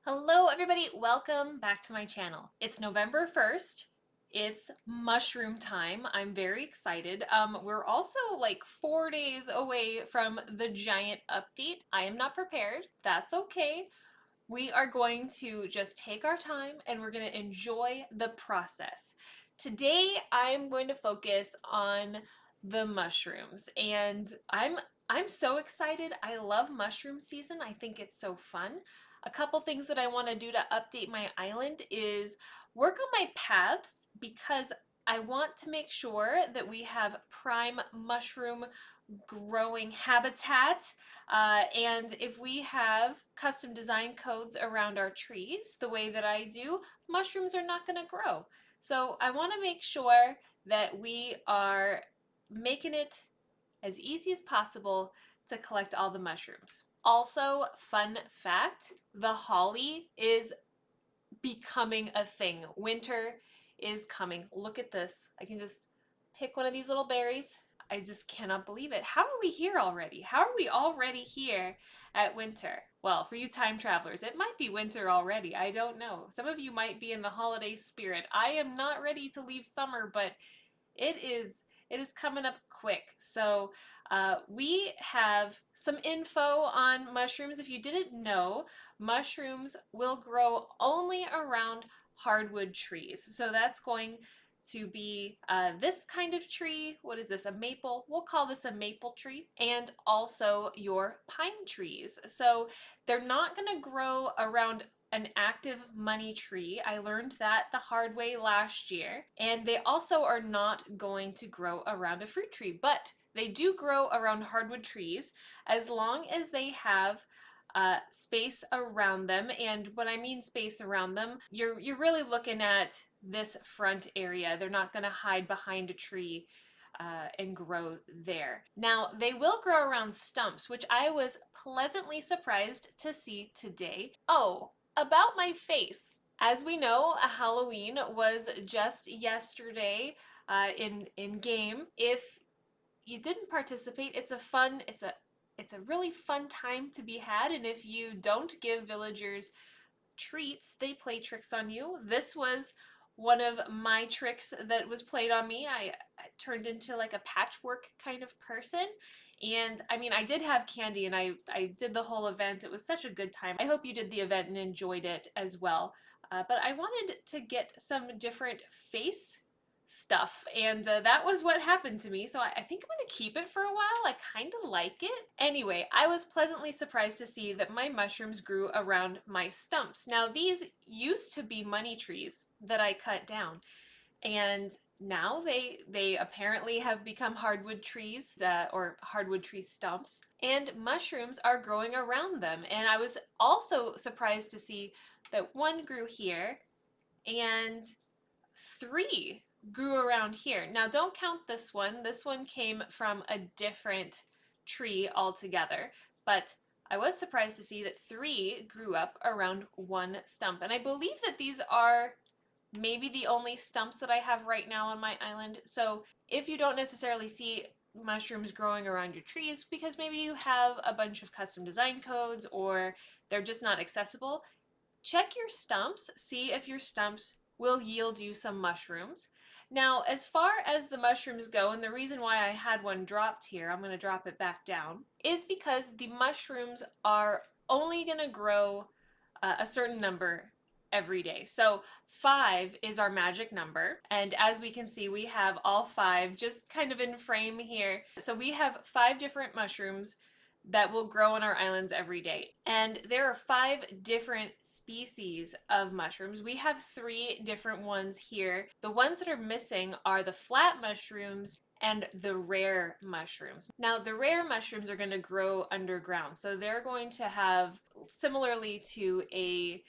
Hello everybody, welcome back to my channel. It's November 1st. It's mushroom time. I'm very excited. We're also like 4 days away from the giant update. I am not prepared. That's okay. We are going to just take our time and we're going to enjoy the process. Today I'm going to focus on the mushrooms and I'm so excited. I love mushroom season. I think it's so fun. A couple things that I want to do to update my island is work on my paths because I want to make sure that we have prime mushroom growing habitat. And if we have custom design codes around our trees, the way that I do, mushrooms are not going to grow. So I want to make sure that we are making it as easy as possible to collect all the mushrooms. Also, fun fact, the holly is becoming a thing. Winter is coming. Look at this. I can just pick one of these little berries. I just cannot believe it. How are we here already? How are we already here at winter? Well, for you time travelers, it might be winter already. I don't know. Some of you might be in the holiday spirit. I am not ready to leave summer, but it is it is coming up quick. So we have some info on mushrooms. If you didn't know, mushrooms will grow only around hardwood trees. So that's going to be this kind of tree. What is this? A maple? We'll call this a maple tree. And also your pine trees. So they're not going to grow around an active money tree. I learned that the hard way last year. And they also are not going to grow around a fruit tree, but they do grow around hardwood trees as long as they have space around them. And when I mean space around them, you're really looking at this front area. They're not going to hide behind a tree and grow there. Now, they will grow around stumps, which I was pleasantly surprised to see today. Oh, about my face. As we know, Halloween was just yesterday in game. If you didn't participate, it's a really fun time to be had, and if you don't give villagers treats, they play tricks on you. This was one of my tricks that was played on me. I turned into like a patchwork kind of person. And I mean, I did have candy and I did the whole event. It was such a good time. I hope you did the event and enjoyed it as well. But I wanted to get some different face stuff, and that was what happened to me. So I think I'm gonna keep it for a while. I kind of like it. Anyway, I was pleasantly surprised to see that my mushrooms grew around my stumps. Now, these used to be money trees that I cut down, and now they apparently have become hardwood trees or hardwood tree stumps, and mushrooms are growing around them. And I was also surprised to see that one grew here and three grew around here. Now, don't count this one. This one came from a different tree altogether, but I was surprised to see that three grew up around one stump. And I believe that these are maybe the only stumps that I have right now on my island. So if you don't necessarily see mushrooms growing around your trees because maybe you have a bunch of custom design codes or they're just not accessible, check your stumps, see if your stumps will yield you some mushrooms. Now, as far as the mushrooms go, and the reason why I had one dropped here, I'm going to drop it back down, is because the mushrooms are only going to grow a certain number every day. So 5 is our magic number. And as we can see, we have all 5 just kind of in frame here. So we have 5 different mushrooms that will grow on our islands every day. And there are 5 different species of mushrooms. We have 3 different ones here. The ones that are missing are the flat mushrooms and the rare mushrooms. Now, the rare mushrooms are going to grow underground. So they're going to have, similarly to a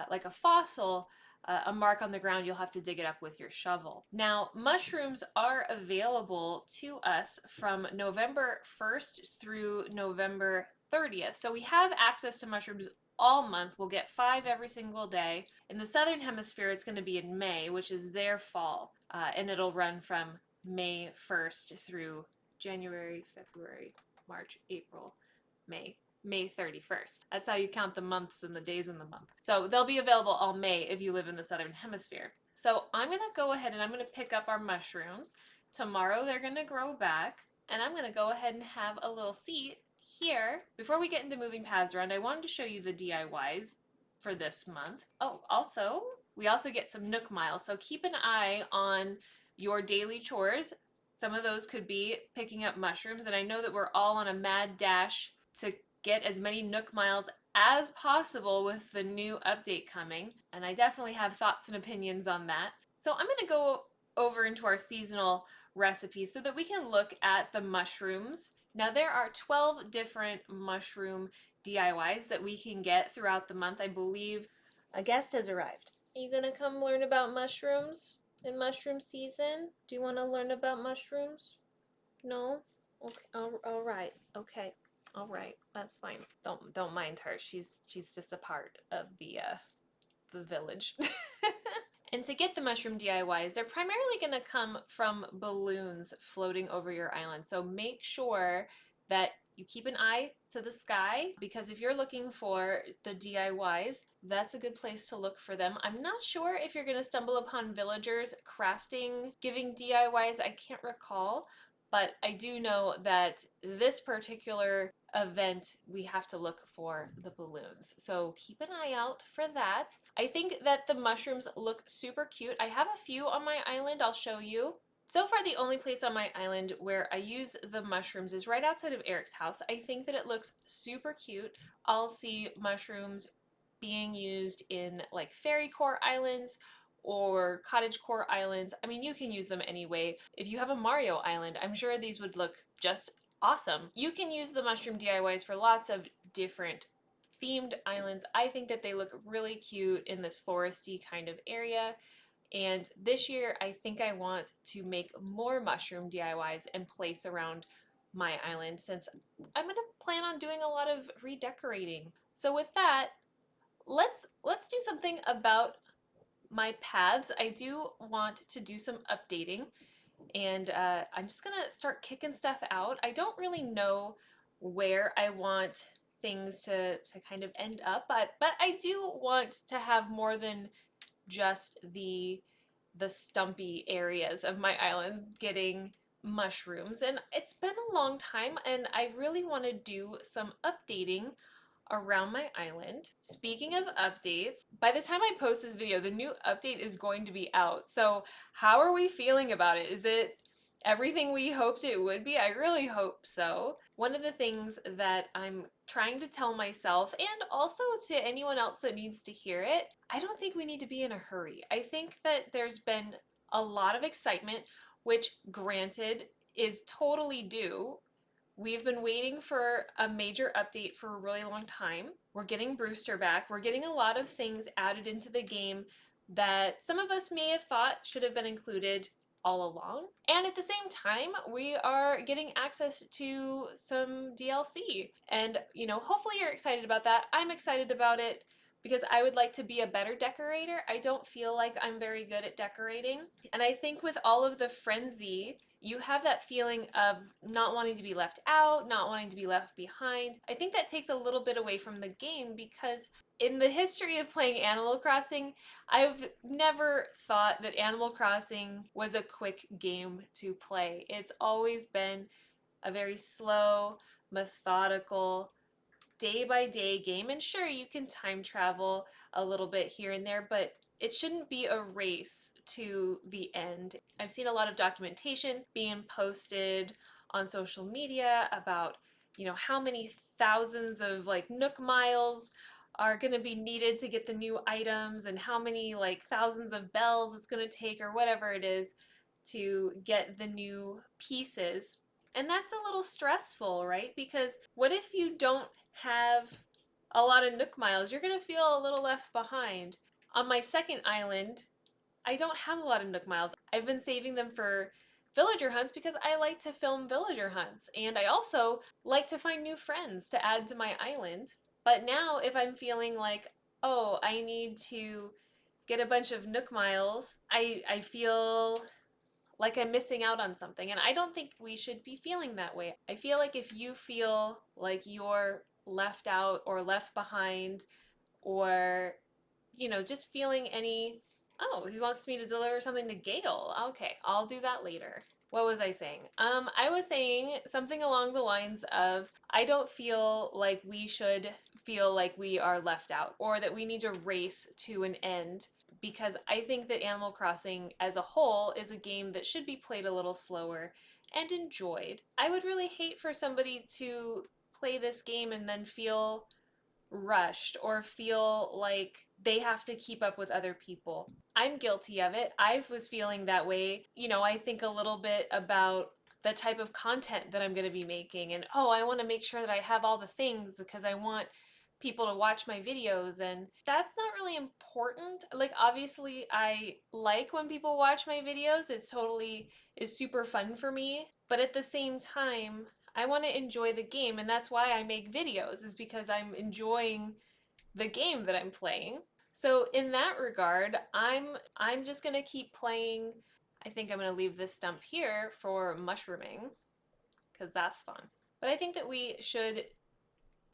like a fossil, a mark on the ground. You'll have to dig it up with your shovel. Now, mushrooms are available to us from November 1st through November 30th. So we have access to mushrooms all month. We'll get 5 every single day. In the southern hemisphere, it's going to be in May, which is their fall, and it'll run from May 1st through January, February, March, April, May. May 31st. That's how you count the months and the days in the month. So they'll be available all May if you live in the Southern Hemisphere. So I'm gonna go ahead and I'm gonna pick up our mushrooms. Tomorrow they're gonna grow back, and I'm gonna go ahead and have a little seat here. Before we get into moving paths around, I wanted to show you the DIYs for this month. Oh, also, we also get some Nook miles, so keep an eye on your daily chores. Some of those could be picking up mushrooms, and I know that we're all on a mad dash to get as many Nook miles as possible with the new update coming, and I definitely have thoughts and opinions on that. So I'm going to go over into our seasonal recipes so that we can look at the mushrooms. Now there are 12 different mushroom DIYs that we can get throughout the month. I believe a guest has arrived. Are you gonna come learn about mushrooms in mushroom season? Do you want to learn about mushrooms? No? Okay. All right. Okay. All right. That's fine. Don't mind her. She's just a part of the village. And to get the mushroom DIYs, they're primarily going to come from balloons floating over your island. So make sure that you keep an eye to the sky, because if you're looking for the DIYs, that's a good place to look for them. I'm not sure if you're going to stumble upon villagers crafting, giving DIYs. I can't recall, but I do know that this particular event, we have to look for the balloons. So keep an eye out for that. I think that the mushrooms look super cute. I have a few on my island, I'll show you. So far, the only place on my island where I use the mushrooms is right outside of Eric's house. I think that it looks super cute. I'll see mushrooms being used in like fairy core islands or cottage core islands. I mean, you can use them anyway. If you have a Mario island, I'm sure these would look just awesome. You can use the mushroom DIYs for lots of different themed islands. I think that they look really cute in this foresty kind of area. And this year, I think I want to make more mushroom DIYs and place around my island, since I'm gonna plan on doing a lot of redecorating. So with that, let's do something about my paths. I do want to do some updating, and I'm just gonna start kicking stuff out. I don't really know where I want things to kind of end up, but I do want to have more than just the stumpy areas of my islands getting mushrooms. And it's been a long time, and I really want to do some updating around my island. Speaking of updates, by the time I post this video, the new update is going to be out. So how are we feeling about it? Is it everything we hoped it would be? I really hope so. One of the things that I'm trying to tell myself, and also to anyone else that needs to hear it, I don't think we need to be in a hurry. I think that there's been a lot of excitement, which granted is totally due. We've been waiting for a major update for a really long time. We're getting Brewster back. We're getting a lot of things added into the game that some of us may have thought should have been included all along. And at the same time, we are getting access to some DLC. And, hopefully you're excited about that. I'm excited about it because I would like to be a better decorator. I don't feel like I'm very good at decorating. And I think with all of the frenzy, you have that feeling of not wanting to be left out, not wanting to be left behind. I think that takes a little bit away from the game, because in the history of playing Animal Crossing, I've never thought that Animal Crossing was a quick game to play. It's always been a very slow, methodical, day by day game. And sure, you can time travel a little bit here and there, but it shouldn't be a race to the end. I've seen a lot of documentation being posted on social media about, how many thousands of like Nook miles are going to be needed to get the new items, and how many like thousands of bells it's going to take, or whatever it is, to get the new pieces. And that's a little stressful, right? Because what if you don't have a lot of Nook miles? You're going to feel a little left behind. On my second island, I don't have a lot of Nook miles. I've been saving them for villager hunts because I like to film villager hunts, and I also like to find new friends to add to my island. But now if I'm feeling like, oh, I need to get a bunch of Nook miles, I feel like I'm missing out on something. And I don't think we should be feeling that way. I feel like if you feel like you're left out or left behind, or, just feeling any, oh, he wants me to deliver something to Gail. Okay, I'll do that later. What was I saying? I was saying something along the lines of I don't feel like we should feel like we are left out or that we need to race to an end, because I think that Animal Crossing as a whole is a game that should be played a little slower and enjoyed. I would really hate for somebody to play this game and then feel rushed or feel like they have to keep up with other people. I'm guilty of it. I was feeling that way. I think a little bit about the type of content that I'm going to be making, and oh, I want to make sure that I have all the things because I want people to watch my videos, and that's not really important. Like, obviously I like when people watch my videos. It's totally is super fun for me, but at the same time I want to enjoy the game, and that's why I make videos, is because I'm enjoying the game that I'm playing. So in that regard, I'm just going to keep playing. I think I'm going to leave this stump here for mushrooming cuz that's fun. But I think that we should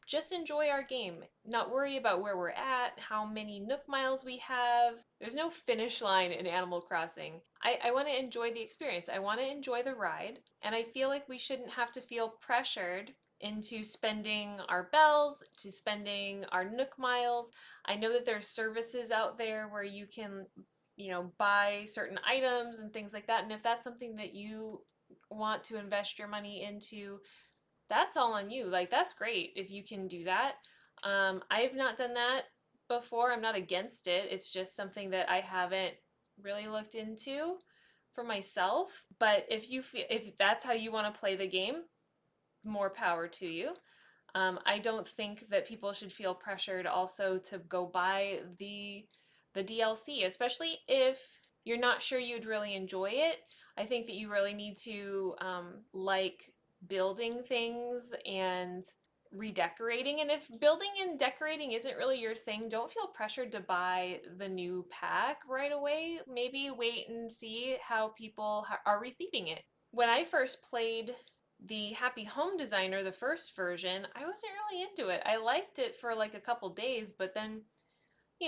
just enjoy our game, not worry about where we're at, how many Nook miles we have. There's no finish line in Animal Crossing. I want to enjoy the experience. I want to enjoy the ride, and I feel like we shouldn't have to feel pressured into spending our bells, to spending our Nook miles. I know that there's services out there where you can, buy certain items and things like that, and if that's something that you want to invest your money into, that's all on you. Like, that's great if you can do that. I've not done that before. I'm not against it. It's just something that I haven't really looked into for myself. But if that's how you want to play the game, more power to you. I don't think that people should feel pressured also to go buy the DLC, especially if you're not sure you'd really enjoy it. I think that you really need to like building things and redecorating. And if building and decorating isn't really your thing, don't feel pressured to buy the new pack right away. Maybe wait and see how people are receiving it. When I first played the Happy Home Designer, the first version, I wasn't really into it. I liked it for like a couple days, but then,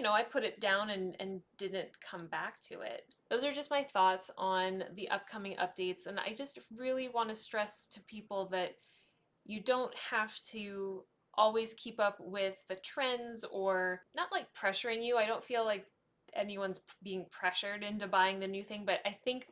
I put it down and didn't come back to it. Those are just my thoughts on the upcoming updates, and I just really want to stress to people that you don't have to always keep up with the trends, or not like pressuring you. I don't feel like anyone's being pressured into buying the new thing, but I think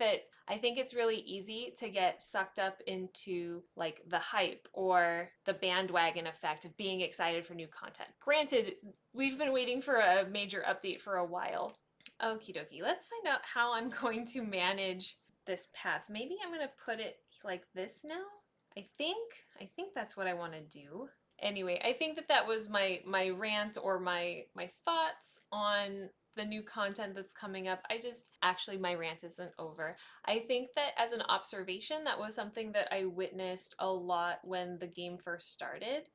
it's really easy to get sucked up into like the hype or the bandwagon effect of being excited for new content. Granted, we've been waiting for a major update for a while. Okie dokie, let's find out how I'm going to manage this path. Maybe I'm going to put it like this now. I think that's what I want to do. Anyway, I think that was my rant, or my thoughts on the new content that's coming up. Actually, my rant isn't over. I think that as an observation, that was something that I witnessed a lot when the game first started.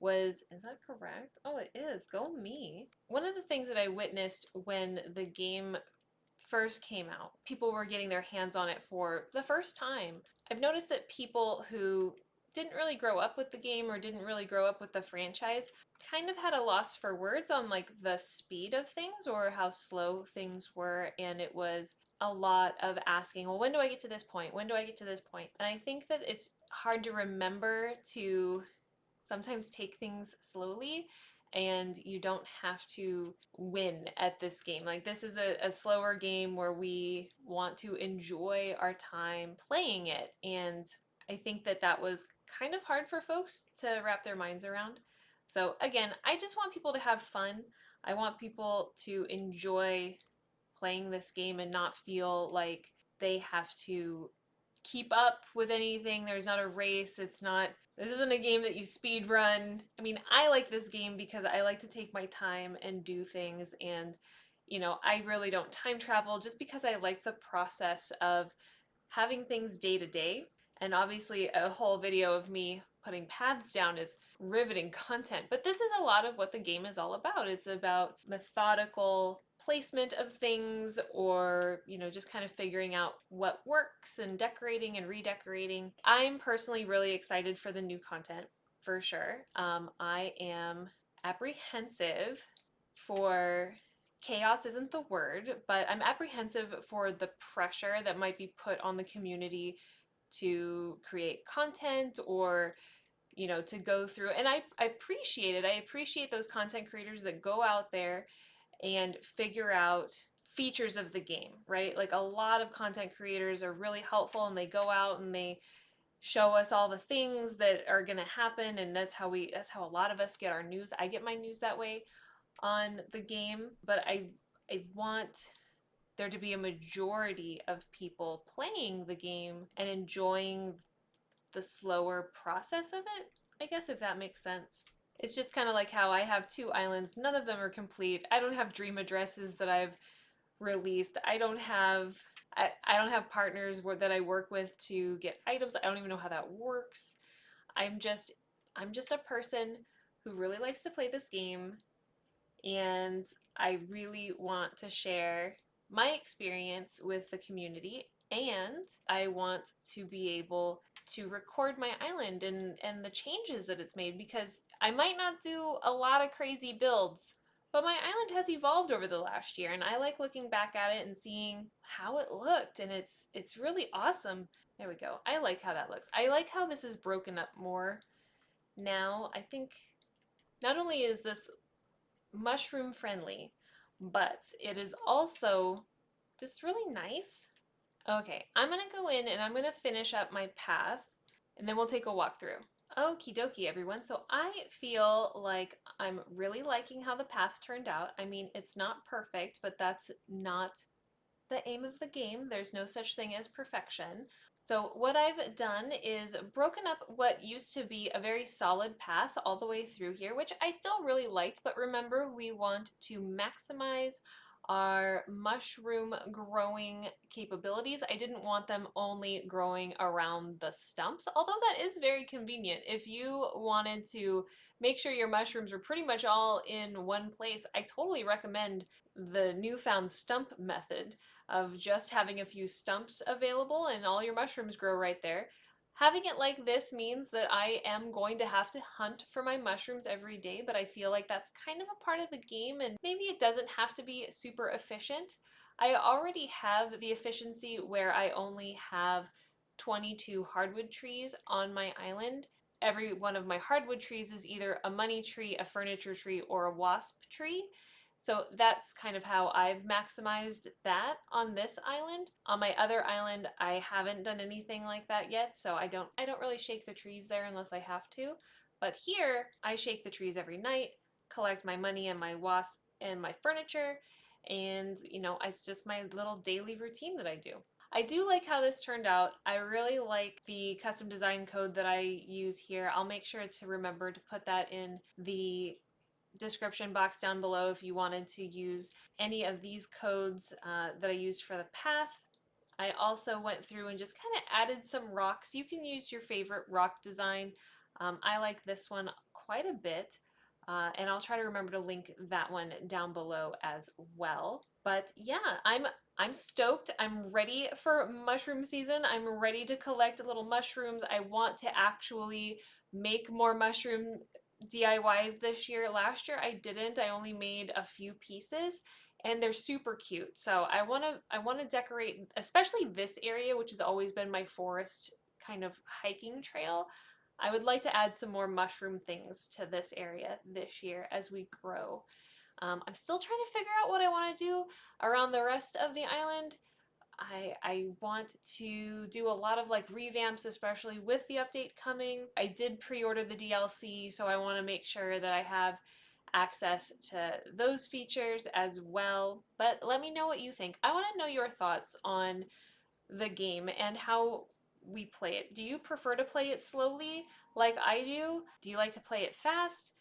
Is that correct? Oh, it is. Go me. One of the things that I witnessed when the game first came out, people were getting their hands on it for the first time. I've noticed that people who didn't really grow up with the game or didn't really grow up with the franchise kind of had a loss for words on like the speed of things or how slow things were, and it was a lot of asking, well, when do I get to this point? When do I get to this point? And I think that it's hard to remember to sometimes take things slowly, and you don't have to win at this game. Like, this is a slower game where we want to enjoy our time playing it. And I think that was kind of hard for folks to wrap their minds around. So again, I just want people to have fun. I want people to enjoy playing this game and not feel like they have to keep up with anything. There's not a race. This isn't a game that you speed run. I mean, I like this game because I like to take my time and do things, and I really don't time travel just because I like the process of having things day to day. And obviously, a whole video of me putting paths down is riveting content. But this is a lot of what the game is all about. It's about methodical placement of things, or, just kind of figuring out what works and decorating and redecorating. I'm personally really excited for the new content for sure. I am apprehensive for chaos isn't the word, but I'm apprehensive for the pressure that might be put on the community to create content or to go through. And I appreciate it. I appreciate those content creators that go out there and figure out features of the game, right? Like a lot of content creators are really helpful and they go out and they show us all the things that are going to happen, and that's how a lot of us get our news. I get my news that way on the game, but I want there to be a majority of people playing the game and enjoying the slower process of it, I guess, if that makes sense. It's just kind of like how I have two islands. None of them are complete. I don't have dream addresses that I've released. I don't have partners that I work with to get items. I don't even know how that works. I'm just I'm just a person who really likes to play this game, and I really want to share my experience with the community, and I want to be able to record my island and the changes that it's made, because I might not do a lot of crazy builds, but my island has evolved over the last year and I like looking back at it and seeing how it looked, and it's really awesome. There we go. I like how that looks. I like how this is broken up more now. I think not only is this mushroom friendly, but it is also just really nice. Okay, I'm gonna go in and I'm gonna finish up my path and then we'll take a walk through. Okie dokie, everyone. So I feel like I'm really liking how the path turned out. I mean, it's not perfect, but that's not the aim of the game. There's no such thing as perfection. So what I've done is broken up what used to be a very solid path all the way through here, which I still really liked, but remember, we want to maximize our mushroom growing capabilities. I didn't want them only growing around the stumps, although that is very convenient. If you wanted to make sure your mushrooms were pretty much all in one place, I totally recommend the newfound stump method of just having a few stumps available and all your mushrooms grow right there. Having it like this means that I am going to have to hunt for my mushrooms every day, but I feel like that's kind of a part of the game and maybe it doesn't have to be super efficient. I already have the efficiency where I only have 22 hardwood trees on my island. Every one of my hardwood trees is either a money tree, a furniture tree, or a wasp tree. So that's kind of how I've maximized that on this island. On my other island, I haven't done anything like that yet, so I don't really shake the trees there unless I have to. But here, I shake the trees every night, collect my money and my wasp and my furniture, and it's just my little daily routine that I do. I do like how this turned out. I really like the custom design code that I use here. I'll make sure to remember to put that in the description box down below if you wanted to use any of these codes that I used for the path. I also went through and just kind of added some rocks. You can use your favorite rock design. I like this one quite a bit, and I'll try to remember to link that one down below as well. But yeah, I'm stoked. I'm ready for mushroom season. I'm ready to collect little mushrooms. I want to actually make more mushroom DIYs this year. Last year I didn't. I only made a few pieces and they're super cute. So I want to decorate especially this area, which has always been my forest kind of hiking trail. I would like to add some more mushroom things to this area this year as we grow. I'm still trying to figure out what I want to do around the rest of the island. I want to do a lot of like revamps, especially with the update coming. I did pre-order the DLC, so I want to make sure that I have access to those features as well. But let me know what you think. I want to know your thoughts on the game and how we play it. Do you prefer to play it slowly like I do? Do you like to play it fast?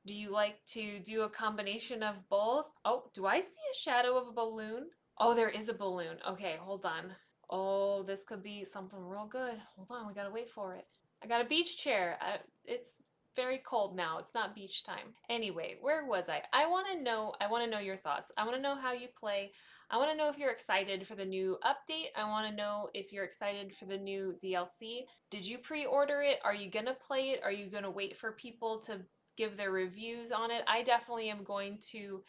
Do you like to do a combination of both? Oh, do I see a shadow of a balloon? Oh, there is a balloon. Okay, hold on. Oh, this could be something real good. Hold on, we gotta wait for it. I got a beach chair. It's very cold now. It's not beach time. Anyway, where was I? I want to know your thoughts. I want to know how you play. I want to know if you're excited for the new update. I want to know if you're excited for the new DLC. Did you pre-order it? Are you going to play it? Are you going to wait for people to give their reviews on it? I definitely am going to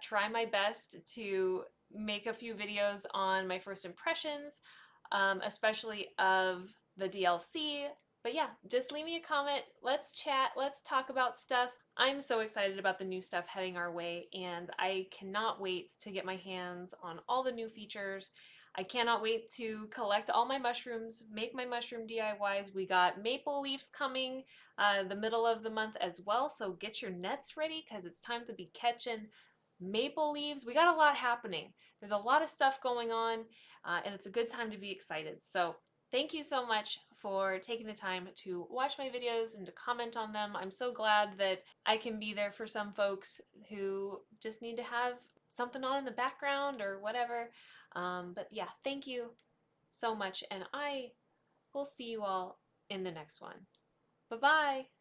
try my best to make a few videos on my first impressions, especially of the DLC. But yeah, just leave me a comment. Let's chat. Let's talk about stuff. I'm so excited about the new stuff heading our way, and I cannot wait to get my hands on all the new features. I cannot wait to collect all my mushrooms, make my mushroom DIYs. We got maple leaves coming the middle of the month as well, so get your nets ready because it's time to be catching maple leaves. We got a lot happening. There's a lot of stuff going on, and it's a good time to be excited. So thank you so much for taking the time to watch my videos and to comment on them. I'm so glad that I can be there for some folks who just need to have something on in the background or whatever. But yeah, thank you so much, and I will see you all in the next one. Bye bye.